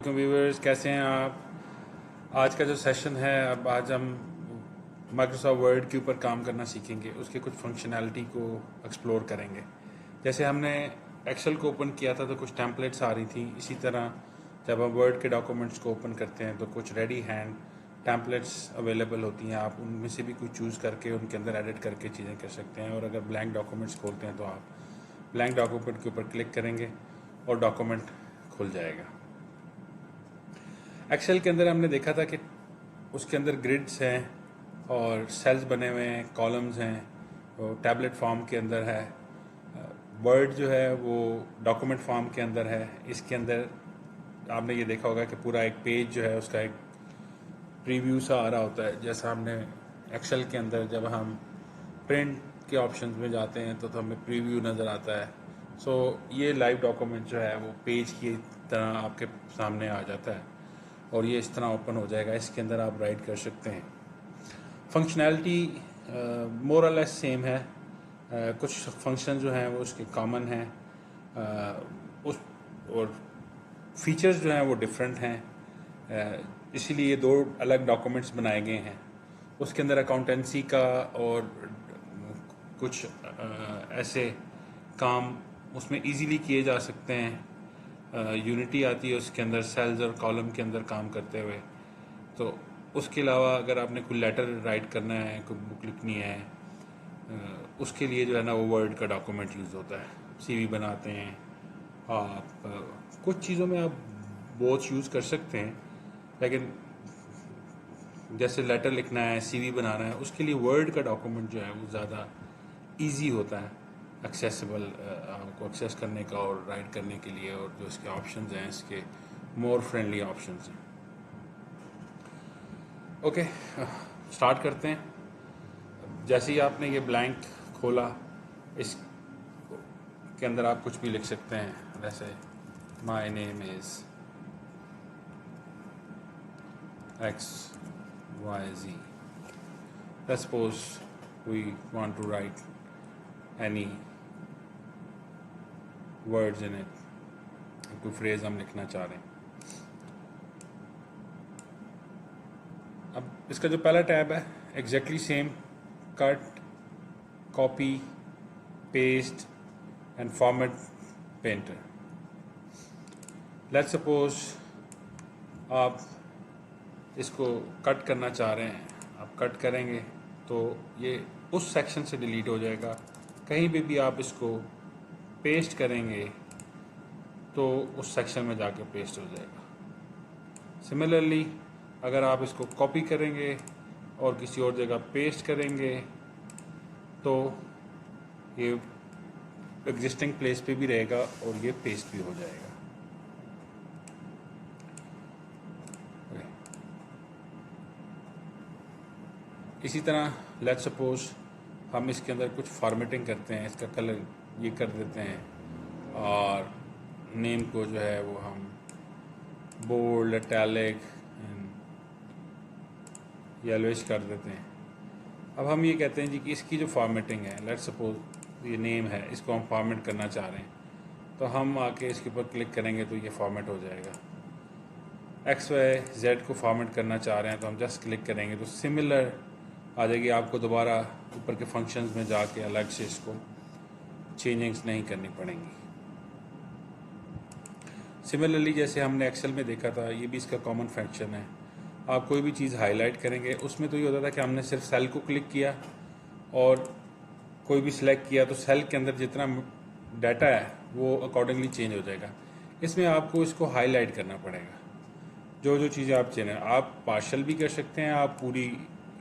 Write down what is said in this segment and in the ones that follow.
Viewers, कैसे हैं आप। आज का जो सेशन है, अब आज हम माइक्रोसॉफ्ट वर्ड के ऊपर काम करना सीखेंगे, उसके कुछ फंक्शनैलिटी को एक्सप्लोर करेंगे। जैसे हमने एक्सेल को ओपन किया था तो कुछ टेम्पलेट्स आ रही थी, इसी तरह जब हम वर्ड के डॉक्यूमेंट्स को ओपन करते हैं तो कुछ रेडी हैंड टेम्पलेट्स अवेलेबल होती हैं। आप उनमें से भी कुछ चूज़ करके उनके अंदर एडिट करके चीज़ें कर सकते हैं। और अगर ब्लैंक डॉक्यूमेंट्स खोलते हैं तो आप ब्लैंक डॉक्यूमेंट के ऊपर क्लिक करेंगे और डॉक्यूमेंट खुल जाएगा। एक्सेल के अंदर हमने देखा था कि उसके अंदर ग्रिड्स हैं और सेल्स बने हुए हैं, कॉलम्स हैं, वो टैबलेट फॉर्म के अंदर है। वर्ड जो है वो डॉक्यूमेंट फॉर्म के अंदर है। इसके अंदर आपने ये देखा होगा कि पूरा एक पेज जो है उसका एक प्रीव्यू सा आ रहा होता है। जैसा हमने एक्सेल के अंदर जब हम प्रिंट के ऑप्शंस में जाते हैं तो हमें प्रीव्यू नज़र आता है। सो ये लाइव डॉक्यूमेंट जो है वो पेज की तरह आपके सामने आ जाता है और ये इस तरह ओपन हो जाएगा। इसके अंदर आप राइट कर सकते हैं। फंक्शनैलिटी मोर और लेस सेम है। कुछ फंक्शन जो हैं वो उसके कॉमन हैं, उस और फीचर्स जो हैं वो डिफरेंट हैं। इसीलिए दो अलग डॉक्यूमेंट्स बनाए गए हैं। उसके अंदर अकाउंटेंसी का और कुछ ऐसे काम उसमें इजीली किए जा सकते हैं। यूनिटी आती है उसके अंदर सेल्स और कॉलम के अंदर काम करते हुए। तो उसके अलावा अगर आपने कोई लेटर राइट करना है, कोई बुक लिखनी है, उसके लिए जो है ना वो वर्ड का डॉक्यूमेंट यूज़ होता है। सीवी बनाते हैं आप, कुछ चीज़ों में आप बोथ यूज़ कर सकते हैं, लेकिन जैसे लेटर लिखना है, सीवी बनाना है, उसके लिए वर्ड का डॉक्यूमेंट जो है वो ज़्यादा इजी होता है एक्सेसिबल, आपको एक्सेस करने का और राइट करने के लिए। और जो इसके ऑप्शंस हैं, इसके मोर फ्रेंडली ऑप्शंस हैं। ओके, स्टार्ट करते हैं। जैसे ही आपने ये ब्लैंक खोला, इस के अंदर आप कुछ भी लिख सकते हैं। जैसे my name is XYZ। Let's suppose we want to write any words in it, कोई फ्रेज हम लिखना चाह रहे हैं। अब इसका जो पहला टैब है exactly same, cut, copy, paste and format painter. Let's suppose आप इसको कट करना चाह रहे हैं, आप कट करेंगे तो ये उस सेक्शन से डिलीट हो जाएगा। कहीं भी आप इसको पेस्ट करेंगे तो उस सेक्शन में जाके पेस्ट हो जाएगा। सिमिलरली अगर आप इसको कॉपी करेंगे और किसी और जगह पेस्ट करेंगे तो ये एग्जिस्टिंग प्लेस पे भी रहेगा और ये पेस्ट भी हो जाएगा। इसी तरह लेट्स सपोज हम इसके अंदर कुछ फॉर्मेटिंग करते हैं, इसका कलर ये कर देते हैं और नेम को जो है वो हम बोल्ड, इटैलिक, येलोइश कर देते हैं। अब हम ये कहते हैं जी कि इसकी जो फॉर्मेटिंग है, लेट्स सपोज ये नेम है, इसको हम फॉर्मेट करना चाह रहे हैं, तो हम आके इसके ऊपर क्लिक करेंगे तो ये फॉर्मेट हो जाएगा। XYZ को फॉर्मेट करना चाह रहे हैं तो हम जस्ट क्लिक करेंगे तो सिमिलर आ जाएगी। आपको दोबारा ऊपर के फंक्शंस में जाके अलग से इसको चेंजिंग्स नहीं करनी पड़ेंगी। सिमिलरली जैसे हमने एक्सेल में देखा था, ये भी इसका कॉमन फंक्शन है। आप कोई भी चीज़ हाईलाइट करेंगे, उसमें तो ये होता था कि हमने सिर्फ सेल को क्लिक किया और कोई भी सिलेक्ट किया तो सेल के अंदर जितना डाटा है वो अकॉर्डिंगली चेंज हो जाएगा। इसमें आपको इसको हाईलाइट करना पड़ेगा। जो जो चीज़ें आप चेंज, आप पार्शल भी कर सकते हैं, आप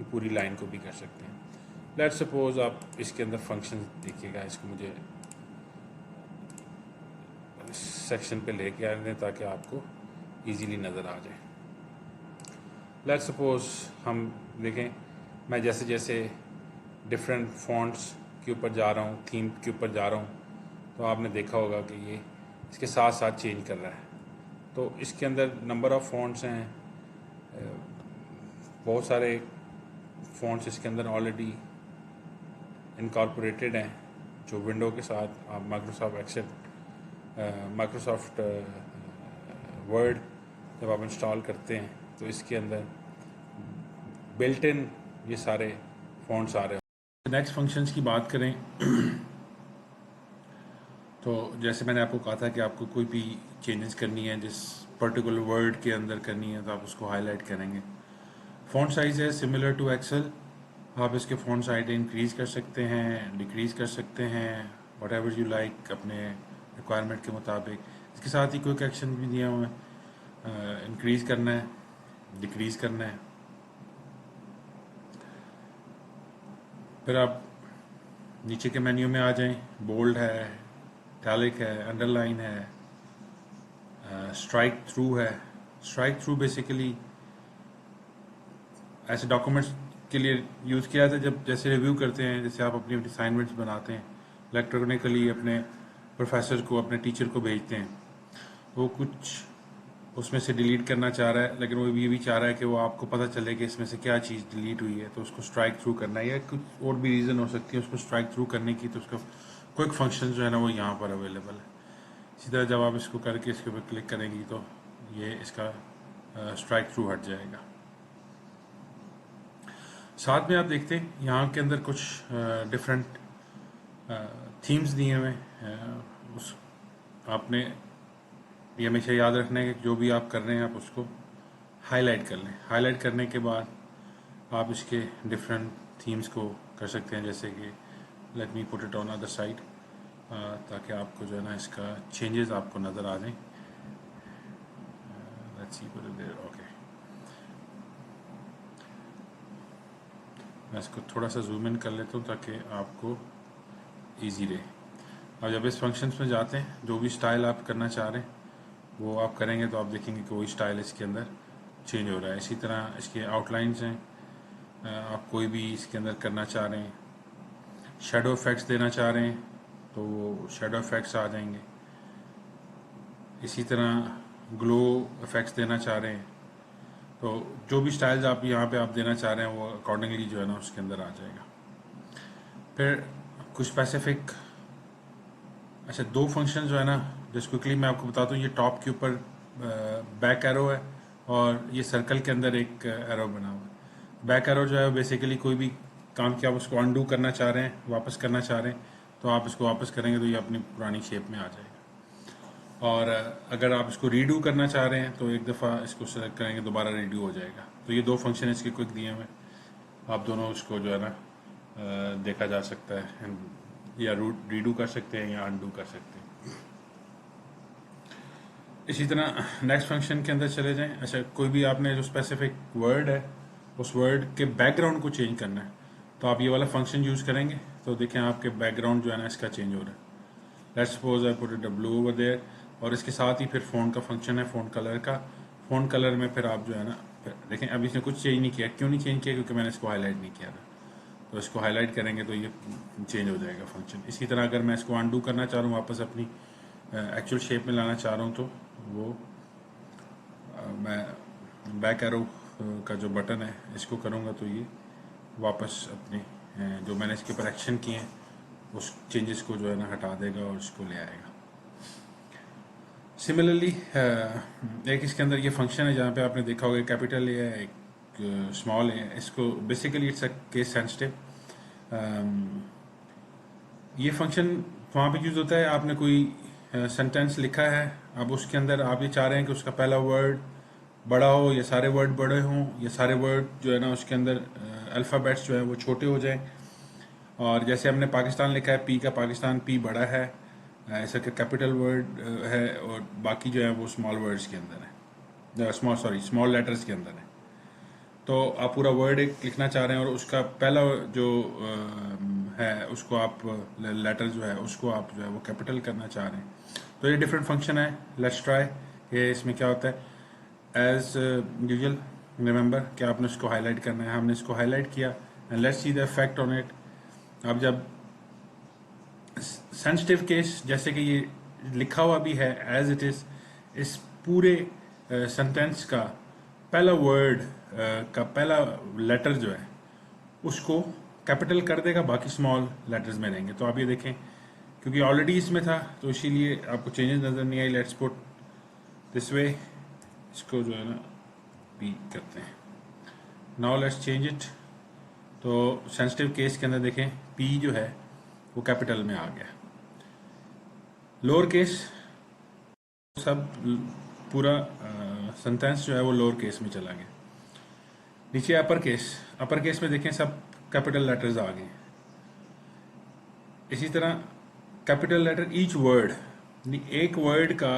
पूरी लाइन को भी कर सकते हैं। लेट्स सपोज आप इसके अंदर फंक्शन देखिएगा, इसको मुझे सेक्शन पे लेके आ रहे हैं ताकि आपको इजीली नज़र आ जाए। लेट्स सपोज हम देखें, मैं जैसे जैसे डिफरेंट फॉन्ट्स के ऊपर जा रहा हूँ, थीम के ऊपर जा रहा हूँ, तो आपने देखा होगा कि ये इसके साथ साथ चेंज कर रहा है। तो इसके अंदर नंबर ऑफ़ फॉन्ट्स हैं, बहुत सारे फॉन्ट्स इसके अंदर ऑलरेडी इनकॉर्पोरेटेड हैं, जो विंडो के साथ आप माइक्रोसॉफ्ट वर्ड जब आप इंस्टॉल करते हैं तो इसके अंदर बिल्ट इन ये सारे फ़ॉन्ट्स आ रहे हैं। नेक्स्ट फंक्शंस की बात करें तो जैसे मैंने आपको कहा था कि आपको कोई भी चेंजेस करनी है जिस पर्टिकुलर वर्ड के अंदर करनी है तो आप उसको हाईलाइट करेंगे। फ़ॉन्ट साइज़ है सिमिलर टू एक्सेल, आप इसके फ़ॉन्ट साइज इंक्रीज़ कर सकते हैं, डिक्रीज़ कर सकते हैं, वट एवर यू लाइक अपने रिक्वायरमेंट के मुताबिक। इसके साथ ही क्विक एक्शन भी दिया हुआ है, इंक्रीज़ करना है, डिक्रीज़ करना है। फिर आप नीचे के मेन्यू में आ जाएं, बोल्ड है, टैलिक है, अंडरलाइन है, स्ट्राइक थ्रू है। स्ट्राइक थ्रू बेसिकली ऐसे डॉक्यूमेंट्स के लिए यूज़ किया था जब जैसे रिव्यू करते हैं, जैसे आप अपनी अपनी असाइनमेंट्स बनाते हैं इलेक्ट्रॉनिकली अपने प्रोफेसर को, अपने टीचर को भेजते हैं, वो कुछ उसमें से डिलीट करना चाह रहा है लेकिन वो ये भी चाह रहा है कि वो आपको पता चले कि इसमें से क्या चीज़ डिलीट हुई है, तो उसको स्ट्राइक थ्रू करना है या कुछ और भी रीज़न हो सकती है उसको स्ट्राइक थ्रू करने की। तो उसका क्विक फंक्शन जो है ना वो यहाँ पर अवेलेबल है। इसी तरह जब आप इसको करके इसके ऊपर क्लिक करेंगी तो ये इसका स्ट्राइक थ्रू हट जाएगा। साथ में आप देखते हैं यहाँ के अंदर कुछ डिफरेंट थीम्स दिए हुए हैं। उस आपने ये हमेशा याद रखना है कि जो भी आप कर रहे हैं आप उसको हाईलाइट कर लें। हाईलाइट करने के बाद आप इसके डिफरेंट थीम्स को कर सकते हैं, जैसे कि let me put it on other side, ताकि आपको जो है ना इसका चेंजेस आपको नज़र आ जाएं। Let's see put it there, okay. मैं इसको थोड़ा सा जूम इन कर लेता हूँ ताकि आपको इजी रहे। अब जब इस फंक्शंस में जाते हैं, जो भी स्टाइल आप करना चाह रहे हैं वो आप करेंगे तो आप देखेंगे कि वही स्टाइल इसके अंदर चेंज हो रहा है। इसी तरह इसके आउटलाइंस हैं, आप कोई भी इसके अंदर करना चाह रहे हैं, शेडो इफेक्ट्स देना चाह रहे हैं तो वो शेडो इफेक्ट्स आ जाएंगे। इसी तरह ग्लो इफेक्ट्स देना चाह रहे हैं तो जो भी स्टाइल्स आप यहाँ पे आप देना चाह रहे हैं वो अकॉर्डिंगली जो है ना उसके अंदर आ जाएगा। फिर कुछ स्पेसिफिक अच्छा दो फंक्शन जो है ना जस्ट क्विकली मैं आपको बताता हूँ। ये टॉप के ऊपर बैक एरो है और ये सर्कल के अंदर एक एरो बना हुआ है। बैक एरो जो है बेसिकली कोई भी काम किया आप उसको अनडू करना चाह रहे हैं, वापस करना चाह रहे हैं तो आप इसको वापस करेंगे तो ये अपनी पुरानी शेप में आ जाएगा। और अगर आप इसको रीडू करना चाह रहे हैं तो एक दफ़ा इसको सेलेक्ट करेंगे दोबारा रीडू हो जाएगा। तो ये दो फंक्शन इसके क्विक दिए हुए, आप दोनों उसको जो है ना देखा जा सकता है, या रीडू कर सकते हैं या अनडू कर सकते हैं। इसी तरह नेक्स्ट फंक्शन के अंदर चले जाएं। अच्छा कोई भी आपने जो स्पेसिफिक वर्ड है उस वर्ड के बैकग्राउंड को चेंज करना है तो आप ये वाला फंक्शन यूज़ करेंगे तो देखें आपके बैकग्राउंड जो है ना इसका चेंज हो रहा है। Let's suppose I put it blue over there. और इसके साथ ही फिर फ़ॉन्ट का फंक्शन है, फ़ॉन्ट कलर का। फ़ॉन्ट कलर में फिर आप जो है ना देखें अभी इसने कुछ चेंज नहीं किया। क्यों नहीं चेंज किया? क्योंकि मैंने इसको हाईलाइट नहीं किया था। तो इसको हाईलाइट करेंगे तो ये चेंज हो जाएगा फंक्शन। इसी तरह अगर मैं इसको अनडू करना चाह रहा हूँ, वापस अपनी एक्चुअल शेप में लाना चाह रहा हूँ तो वो मैं बैक एरो का जो बटन है इसको करूँगा तो ये वापस अपने जो मैंने इसके ऊपर एक्शन किए हैं उस चेंजेस को जो है ना हटा देगा और इसको ले आएगा। सिमिलरली एक इसके अंदर ये फंक्शन है जहाँ पे आपने देखा होगा कैपिटल ए है, एक स्मॉल है। इसको basically it's a case sensitive. ये फंक्शन वहाँ पे यूज़ होता है, आपने कोई सेंटेंस लिखा है, अब उसके अंदर आप ये चाह रहे हैं कि उसका पहला वर्ड बड़ा हो या सारे वर्ड बड़े हों या सारे वर्ड जो है ना उसके अंदर अल्फ़ाबेट्स जो है वो छोटे हो जाएं। और जैसे हमने पाकिस्तान लिखा है, पी का पाकिस्तान, पी बड़ा है, ऐसा कि कैपिटल वर्ड है और बाकी जो है वो स्मॉल वर्ड्स के अंदर है, स्मॉल लेटर्स के अंदर है। तो आप पूरा वर्ड एक लिखना चाह रहे हैं और उसका पहला जो है उसको आप लेटर जो है उसको आप जो है वो कैपिटल करना चाह रहे हैं। तो ये डिफरेंट फंक्शन है। लेट्स ट्राई कि इसमें क्या होता है। एज यूजुअल रिमेंबर कि आपने इसको हाईलाइट करना है। हमने इसको हाईलाइट किया and let's see the effect on it. अब जब सेंसिटिव केस जैसे कि ये लिखा हुआ भी है एज इट इज, इस पूरे सेंटेंस का पहला वर्ड का पहला लेटर जो है उसको कैपिटल कर देगा, बाकी स्मॉल लेटर्स में रहेंगे। तो आप ये देखें क्योंकि ऑलरेडी इसमें था तो इसीलिए आपको चेंजेस नजर नहीं आई। लेट्स पुट दिस वे इसको जो है ना पी करते हैं। Now let's change it. तो सेंसिटिव केस के अंदर देखें पी जो है वो कैपिटल में आ गया। लोअर केस सब पूरा सेंटेंस जो है वो लोअर केस में चला गया। नीचे अपर केस में देखें सब कैपिटल लेटर्स आ गए। इसी तरह कैपिटल लेटर ईच वर्ड, एक वर्ड का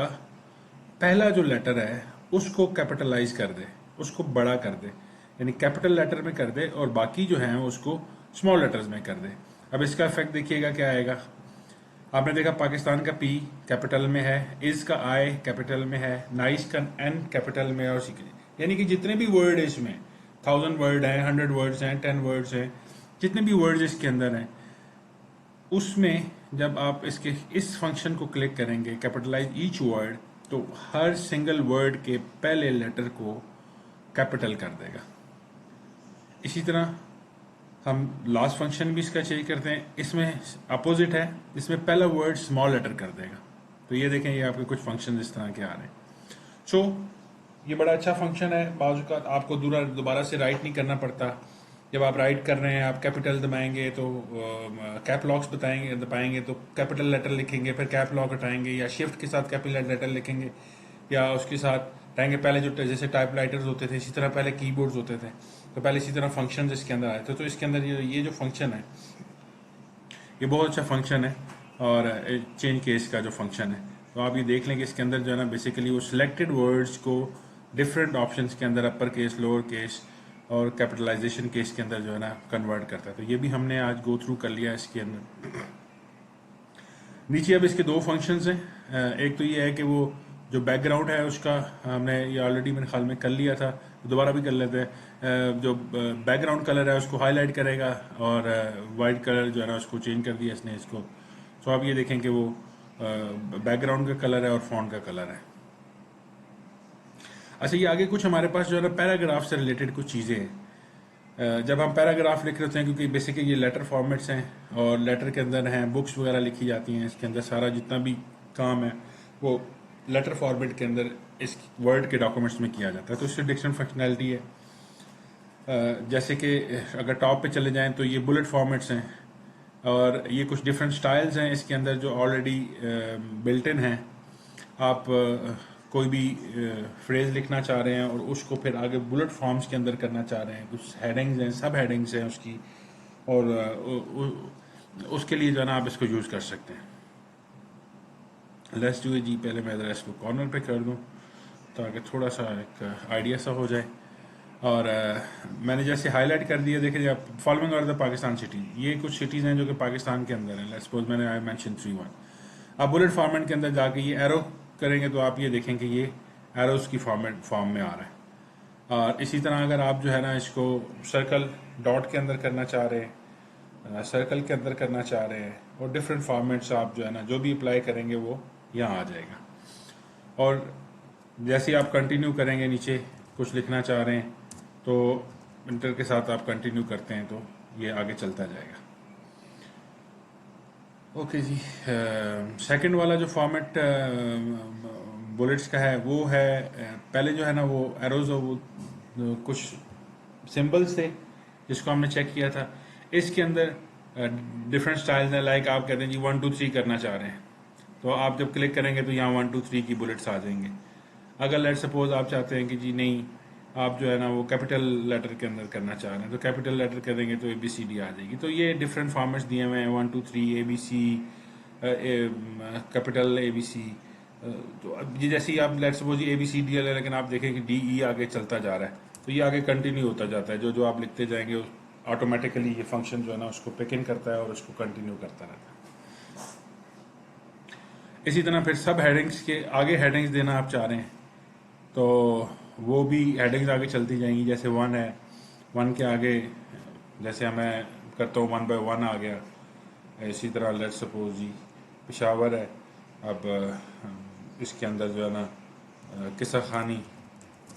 पहला जो लेटर है उसको कैपिटलाइज कर दे, उसको बड़ा कर दे, यानी कैपिटल लेटर में कर दे और बाकी जो है उसको स्मॉल लेटर्स में कर दे। अब इसका इफेक्ट देखिएगा क्या आएगा। आपने देखा पाकिस्तान का पी कैपिटल में है, इज का आई कैपिटल में है, नाइस का एन कैपिटल में है, और यानी कि जितने भी वर्ड है इसमें 1000 वर्ड हैं, 100 वर्ड्स हैं, 10 वर्ड्स हैं, जितने भी वर्ड्स इसके अंदर हैं उसमें जब आप इसके इस फंक्शन को क्लिक करेंगे कैपिटलाइज ईच वर्ड, तो हर सिंगल वर्ड के पहले लेटर को कैपिटल कर देगा। इसी तरह हम लास्ट फंक्शन भी इसका चेंज करते हैं, इसमें अपोजिट है, इसमें पहला वर्ड स्मॉल लेटर कर देगा। तो ये देखें ये आपके कुछ फंक्शन इस तरह के आ रहे हैं। सो ये बड़ा अच्छा फंक्शन है, बाजू का आपको दोबारा से राइट नहीं करना पड़ता। जब आप राइट कर रहे हैं आप कैपिटल दबाएंगे तो कैप लॉक्स दबाएंगे तो कैपिटल लेटर लिखेंगे, फिर कैप लॉक हटाएंगे या शिफ्ट के साथ कैपिटल लेटर लिखेंगे या उसके साथ हटाएंगे। पहले जो जैसे टाइप राइटर्स होते थे इसी तरह पहले कीबोर्ड्स होते थे, तो पहले इसी तरह फंक्शन इसके अंदर आए थे। तो इसके अंदर ये जो फंक्शन है ये बहुत अच्छा फंक्शन है, और चेंज केस का जो फंक्शन है तो आप ये देख लें कि इसके अंदर जो है ना बेसिकली वो सिलेक्टेड वर्ड्स को डिफरेंट ऑप्शंस के अंदर अपर केस, लोअर केस और कैपिटलाइजेशन केस के अंदर जो है ना कन्वर्ट करता है। तो ये भी हमने आज गो थ्रू कर लिया इसके अंदर। नीचे अब इसके दो फंक्शंस हैं। एक तो ये है कि वो जो बैकग्राउंड है उसका हमने ये ऑलरेडी मेरे ख्याल में कर लिया था, दोबारा भी कर लेते हैं। जो बैकग्राउंड कलर है उसको हाईलाइट करेगा और वाइट कलर जो है ना उसको चेंज कर दिया इसने इसको। तो आप ये देखें कि वो बैकग्राउंड का कलर है और फॉन्ट का कलर है। अच्छा, ये आगे कुछ हमारे पास जो है ना पैराग्राफ से रिलेटेड कुछ चीज़ें हैं। जब हम पैराग्राफ लिख रहे होते हैं, क्योंकि बेसिकली ये लेटर फॉर्मेट्स हैं और लेटर के अंदर हैं बुक्स वगैरह लिखी जाती हैं, इसके अंदर सारा जितना भी काम है वो लेटर फॉर्मेट के अंदर इस वर्ड के डॉक्यूमेंट्स में किया जाता है। तो इससे डिक्शनरी फंक्शनैलिटी है। जैसे कि अगर टॉप पे चले जाएं तो ये बुलेट फॉर्मेट्स हैं और ये कुछ डिफरेंट स्टाइल्स हैं इसके अंदर जो ऑलरेडी बिल्ट इन हैं। आप कोई भी फ्रेज लिखना चाह रहे हैं और उसको फिर आगे बुलेट फॉर्म्स के अंदर करना चाह रहे हैं, कुछ हेडिंग्स हैं, सब हेडिंग्स हैं उसकी, और उसके लिए जो है ना आप इसको यूज़ कर सकते हैं। लेट्स डू जी, पहले मैं एड्रेस को कॉर्नर पे कर दूं ताकि थोड़ा सा एक आइडिया सा हो जाए। और मैंने जैसे हाईलाइट कर दिया, देखिए आप following are the Pakistan city, ये कुछ सिटीज़ हैं जो कि पाकिस्तान के अंदर हैं। लेट्स सपोज मैंने आई मेंशन 3-1। आप बुलेट फॉर्मेट के अंदर जाके ये एरो करेंगे तो आप ये देखें कि ये एरोस की फॉर्म में आ रहा है। और इसी तरह अगर आप जो है ना इसको सर्कल डॉट के अंदर करना चाह रहे हैं, सर्कल के अंदर करना चाह रहे हैं, और डिफरेंट फॉर्मेट्स आप जो है ना जो भी अप्लाई करेंगे वो यहाँ आ जाएगा। और जैसे आप कंटिन्यू करेंगे, नीचे कुछ लिखना चाह रहे हैं तो इंटर के साथ आप कंटिन्यू करते हैं तो ये आगे चलता जाएगा। ओके जी, सेकंड वाला जो फॉर्मेट बुलेट्स का है वो है, पहले जो है ना वो एरोज और वो कुछ सिंबल्स थे जिसको हमने चेक किया था। इसके अंदर डिफरेंट स्टाइल्स हैं। लाइक आप कहते हैं जी 1 2 3 करना चाह रहे हैं तो आप जब क्लिक करेंगे तो यहाँ 1 2 3 की बुलेट्स आ जाएंगे। अगर लेट सपोज आप चाहते हैं कि जी नहीं, आप जो है ना वो कैपिटल लेटर के अंदर करना चाह रहे हैं तो कैपिटल लेटर करेंगे तो ABCD आ जाएगी। तो ये डिफरेंट फॉर्मेट्स दिए हुए हैं, 1 2 3 ABC, कैपिटल ABC। तो अब ये जैसे ही आप लेट सपोज ABCD है लेकिन आप देखें कि DE आगे चलता जा रहा है तो ये आगे कंटिन्यू होता जाता है। जो जो आप लिखते जाएंगे ऑटोमेटिकली ये फंक्शन जो है ना उसको पिक इन करता है और उसको कंटिन्यू करता रहता है। इसी तरह फिर सब हेडिंग्स के आगे हेडिंग्स देना आप चाह रहे हैं तो वो भी हेडिंग्स आगे चलती जाएंगी। जैसे 1 है, 1 के आगे जैसे मैं करता हूँ 1 by 1 आ गया। इसी तरह लेट्स सपोज जी पेशावर है, अब इसके अंदर जो है ना किस्सा खानी,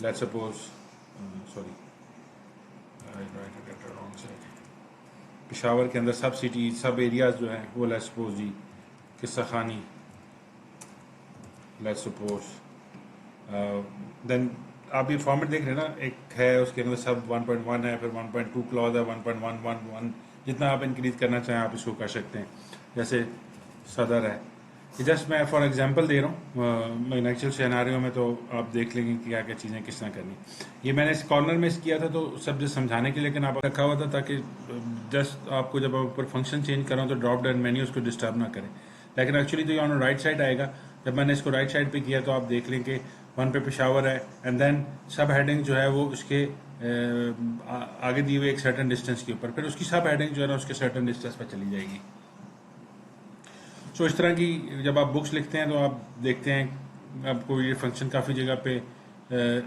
लेट्स सपोज सॉरी पेशावर के अंदर सब सिटी सब एरियाज जो हैं वो लेट्स सपोज जी किस्सा खानी, लेट्स सपोज देन आप ये फॉर्मेट देख रहे हैं ना, एक है उसके अंदर सब 1.1 है, फिर 1.2 क्लॉज है, 1.111 जितना आप इंक्रीज करना चाहें आप इसको कर सकते हैं। जैसे सदर है, ये जस्ट मैं फॉर एग्जांपल दे रहा हूँ, मैं एक्चुअल सिनेरियो में तो आप देख लेंगे कि क्या क्या चीज़ें किस तरह करनी। ये मैंने इस कॉर्नर में किया था तो सब जस्ट समझाने के लिए, लेकिन आप रखा हुआ था ताकि जस्ट आपको जब आप ऊपर फंक्शन चेंज करो तो ड्रॉप डाउन मेन्यू उसको डिस्टर्ब ना करे। लेकिन एक्चुअली तो ये ऑन राइट साइड आएगा। जब मैंने इसको राइट साइड पे किया तो आप देख लें कि 1 पे पेशावर है, एंड देन सब हेडिंग जो है वो उसके आगे दिए हुए एक सर्टन डिस्टेंस के ऊपर, फिर उसकी सब हेडिंग जो है ना उसके सर्टन डिस्टेंस पर चली जाएगी। सो इस तरह की जब आप बुक्स लिखते हैं तो आप देखते हैं आपको ये फंक्शन काफ़ी जगह पे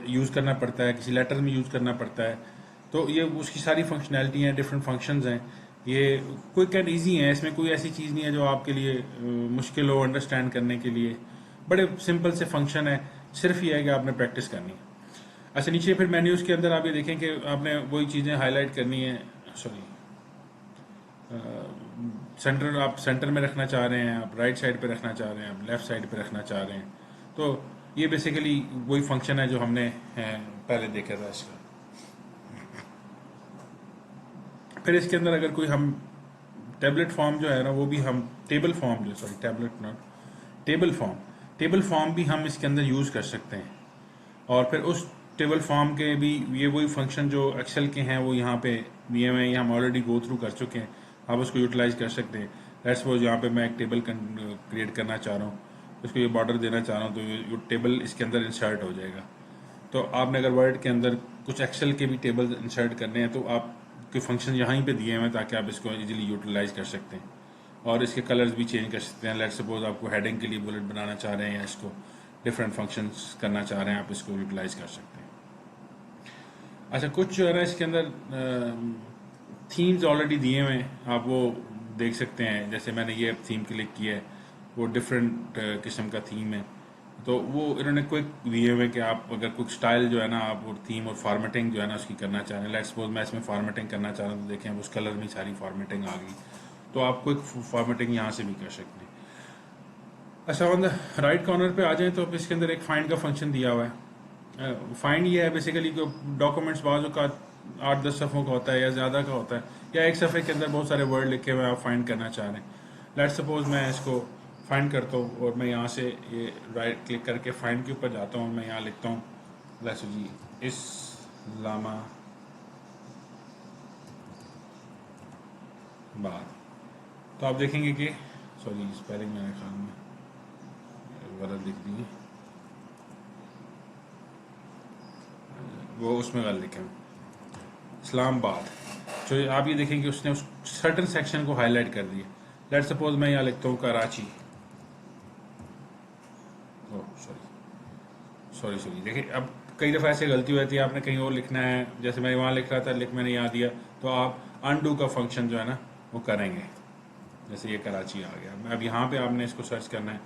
यूज़ करना पड़ता है, किसी लेटर में यूज़ करना पड़ता है। तो ये उसकी सारी फंक्शनैलिटी हैं, डिफरेंट फंक्शंस हैं, ये क्विक एंड ईजी हैं। इसमें कोई ऐसी चीज़ नहीं है जो आपके लिए मुश्किल हो अंडरस्टैंड करने के लिए। बड़े सिंपल से फंक्शन है, सिर्फ ये है कि आपने प्रैक्टिस करनी है। अच्छा, नीचे फिर मेन्यूज़ के अंदर आप ये देखें कि आपने वही चीज़ें हाईलाइट करनी है। सॉरी, सेंटर आप सेंटर में रखना चाह रहे हैं, आप राइट साइड पे रखना चाह रहे हैं, आप लेफ्ट साइड पे रखना चाह रहे हैं। तो ये बेसिकली वही फंक्शन है जो हमने पहले देखा था इसका। फिर इसके अंदर अगर कोई हम टेबलेट फॉर्म जो है ना वो भी हम टेबल फॉर्म जो sorry tablet not table form भी हम इसके अंदर यूज़ कर सकते हैं। और फिर उस टेबल फॉर्म के भी ये वही फंक्शन जो एक्सेल के हैं वो यहाँ पे दिए हुए हैं, हम ऑलरेडी गो थ्रू कर चुके हैं, आप उसको यूटिलाइज कर सकते हैं। लेट्स सपोज यहाँ पे मैं एक टेबल क्रिएट करना चाह रहा हूँ, उसको ये बॉर्डर देना चाह रहा हूँ, तो ये टेबल इसके अंदर इंसर्ट हो जाएगा। तो आपने अगर वर्ड के अंदर कुछ एक्सेल के भी टेबल इंसर्ट करने हैं तो आपके फंक्शन यहाँ पे दिए हुए हैं ताकि आप इसको इजीली यूटिलाइज कर सकते हैं। और इसके कलर्स भी चेंज कर सकते हैं। लेट्स सपोज आपको हेडिंग के लिए बुलेट बनाना चाह रहे हैं या इसको डिफरेंट फंक्शंस करना चाह रहे हैं, आप इसको यूटिलाइज कर सकते हैं। अच्छा, कुछ जो है ना इसके अंदर थीम्स ऑलरेडी दिए हुए हैं, आप वो देख सकते हैं। जैसे मैंने ये थीम क्लिक किया है, वो डिफरेंट किस्म का थीम है, तो वो इन्होंने क्विक दिए हुए कि आप अगर कुछ स्टाइल जो है ना आप और थीम और फॉर्मेटिंग जो है ना उसकी करना चाह रहे हैं। लेट्स सपोज मैं इसमें फॉर्मेटिंग करना चाह रहा हूँ, तो देखें उस कलर में सारी फॉर्मेटिंग आ गई, तो आप क्विक फॉर्मेटिंग यहाँ से भी कर सकते हैं। अच्छा, ऑन द राइट कॉर्नर पे आ जाएं तो इसके अंदर एक फाइंड का फंक्शन दिया हुआ है। फाइंड ये है बेसिकली कि डॉक्यूमेंट्स बाजू का 8-10 सफ़ों का होता है या ज़्यादा का होता है, या एक सफ़े के अंदर बहुत सारे वर्ड लिखे हुए आप फाइंड करना चाह रहे हैं। लेट्स सपोज मैं इसको फाइंड करता हूँ और मैं यहाँ से ये राइट क्लिक करके फाइंड के ऊपर जाता हूँ, मैं यहाँ लिखता हूँ लेट्स जी इस्लामाबाद। तो आप देखेंगे कि सॉरी स्पेलिंग मेरे ख्याल में गलत लिख दी, वो उसमें गलत लिखे इस्लामाबाद। तो आप ये देखेंगे उसने उस सर्टन सेक्शन को हाईलाइट कर दिया। लेट्स सपोज मैं यहाँ लिखता हूँ कराची। सॉरी देखिए, अब कई दफ़ा ऐसे गलती हो जाती है, आपने कहीं और लिखना है, जैसे मैं वहाँ लिख रहा था मैंने यहाँ दिया, तो आप अनडू का फंक्शन जो है ना वो करेंगे। जैसे ये कराची आ गया, अब यहाँ पे आपने इसको सर्च करना है।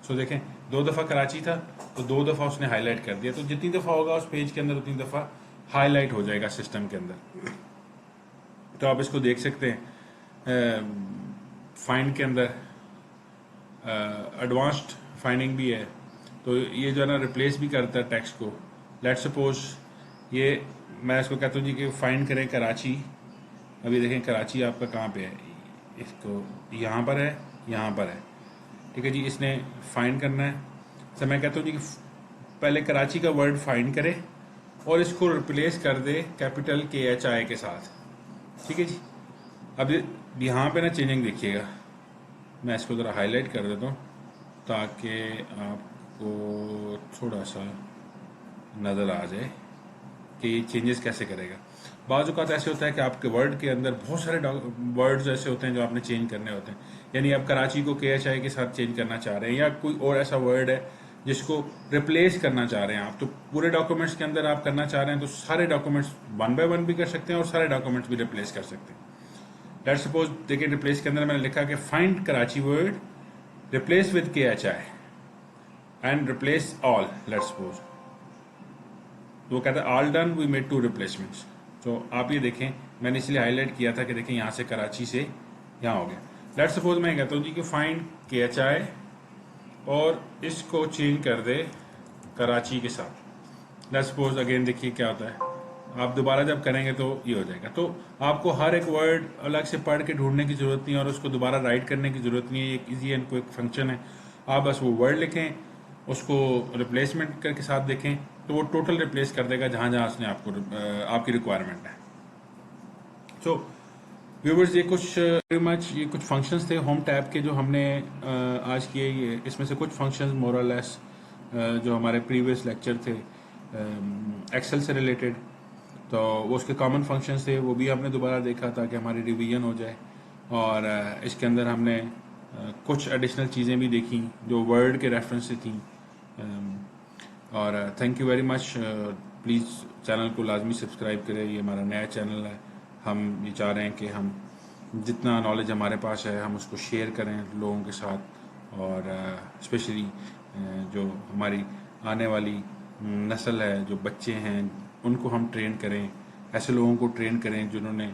सो देखें 2 दफ़ा कराची था तो 2 दफ़ा उसने हाईलाइट कर दिया, तो जितनी दफ़ा होगा उस पेज के अंदर उतनी दफ़ा हाईलाइट हो जाएगा सिस्टम के अंदर। तो आप इसको देख सकते हैं फाइंड के अंदर एडवांस्ड फाइंडिंग भी है, तो ये जो है ना रिप्लेस भी करता है टेक्स्ट को। लेट्स सपोज ये मैं इसको कहता हूँ जी कि फाइंड करें कराची। अभी देखें कराची आपका कहाँ पे है, इसको यहाँ पर है, यहाँ पर है, ठीक है जी। इसने फाइंड करना है, तो मैं कहता हूँ जी कि पहले कराची का वर्ड फाइंड करे और इसको रिप्लेस कर दे कैपिटल KHI के साथ, ठीक है जी। अब यहाँ पे ना चेंजिंग देखिएगा, मैं इसको ज़रा हाईलाइट कर देता हूँ ताकि आपको थोड़ा सा नज़र आ जाए कि ये चेंजेस कैसे करेगा। बाज़ औक़ात ऐसे होता है कि आपके वर्ड के अंदर बहुत सारे वर्ड्स ऐसे होते हैं जो आपने चेंज करने होते हैं, यानी आप कराची को KHI के साथ चेंज करना चाह रहे हैं, या कोई और ऐसा वर्ड है जिसको रिप्लेस करना चाह रहे हैं आप, तो पूरे डॉक्यूमेंट्स के अंदर आप करना चाह रहे हैं, तो सारे डॉक्यूमेंट्स 1 बाय 1 भी कर सकते हैं और सारे डॉक्यूमेंट्स भी रिप्लेस कर सकते हैं। लेट्स सपोज देखिए रिप्लेस के अंदर मैंने लिखा कि find Karachi word replace with KHI and replace all. Let's suppose तो वो कहता है all done, we made 2 replacements. तो आप ये देखें, मैंने इसलिए हाईलाइट किया था कि देखें यहाँ से कराची से यहाँ हो गया। लेट्स सपोज मैं कहता हूँ जी कि फाइंड KHI और इसको चेंज कर दे कराची के साथ। लेट्स सपोज अगेन देखिए क्या होता है, आप दोबारा जब करेंगे तो ये हो जाएगा। तो आपको हर एक वर्ड अलग से पढ़ के ढूंढने की ज़रूरत नहीं है और उसको दोबारा राइट करने की ज़रूरत नहीं है। एक ईजी एंड क्विक फंक्शन है। आप बस वो वर्ड लिखें, उसको रिप्लेसमेंट करके साथ देखें तो वो टोटल रिप्लेस कर देगा जहाँ जहाँ उसने आपको आपकी रिक्वायरमेंट है। सो व्यूवर्स, ये कुछ मच ये कुछ फंक्शंस थे होम टैब के जो हमने आज किए। इसमें से कुछ फंक्शंस मोर और लेस जो हमारे प्रीवियस लेक्चर थे एक्सेल से रिलेटेड, तो वो उसके कॉमन फंक्शंस थे, वो भी हमने दोबारा देखा ताकि हमारी रिवीजन हो जाए। और इसके अंदर हमने कुछ एडिशनल चीज़ें भी देखी जो वर्ड के रेफरेंस से थी। और thank you very much. Please channel को लाजमी सब्सक्राइब करें, ये हमारा नया चैनल है। हम ये चाह रहे हैं कि हम जितना नॉलेज हमारे पास है हम उसको शेयर करें लोगों के साथ, और स्पेशली जो हमारी आने वाली नस्ल है, जो बच्चे हैं, उनको हम ट्रेन करें, ऐसे लोगों को ट्रेन करें जिन्होंने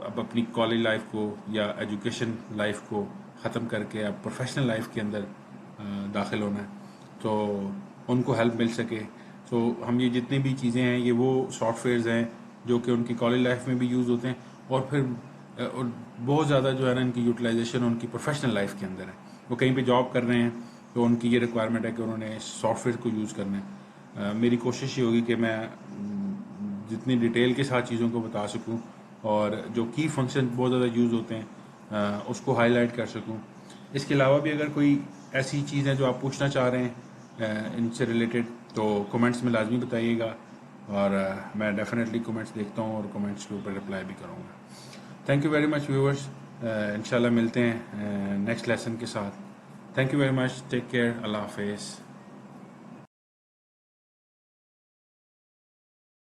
अब अपनी कॉलेज लाइफ को या एजुकेशन लाइफ को ख़त्म करके अब प्रोफेशनल लाइफ के अंदर दाखिल होना है, तो उनको हेल्प मिल सके। तो हम ये जितनी भी चीज़ें हैं ये वो सॉफ्टवेयर्स हैं जो कि उनकी कॉलेज लाइफ में भी यूज़ होते हैं, और फिर और बहुत ज़्यादा जो है ना इनकी यूटिलाइजेशन उनकी प्रोफेशनल लाइफ के अंदर है। वो कहीं पे जॉब कर रहे हैं तो उनकी ये रिक्वायरमेंट है कि उन्होंने सॉफ्टवेयर को यूज़ करना है। मेरी कोशिश ये होगी कि मैं जितनी डिटेल के साथ चीज़ों को बता सकूं और जो की फंक्शन बहुत ज़्यादा यूज़ होते हैं उसको हाईलाइट कर सकूं। इसके अलावा भी अगर कोई ऐसी चीज़ है जो आप पूछना चाह रहे हैं इनसे रिलेटेड, तो कमेंट्स में लाजमी बताइएगा, और मैं डेफिनेटली कमेंट्स देखता हूँ और कमेंट्स के ऊपर रिप्लाई भी करूँगा। Thank you very much viewers. इंशाल्लाह मिलते हैं नेक्स्ट लेसन के साथ। Thank you very much, take care, अल्लाह हाफिज़।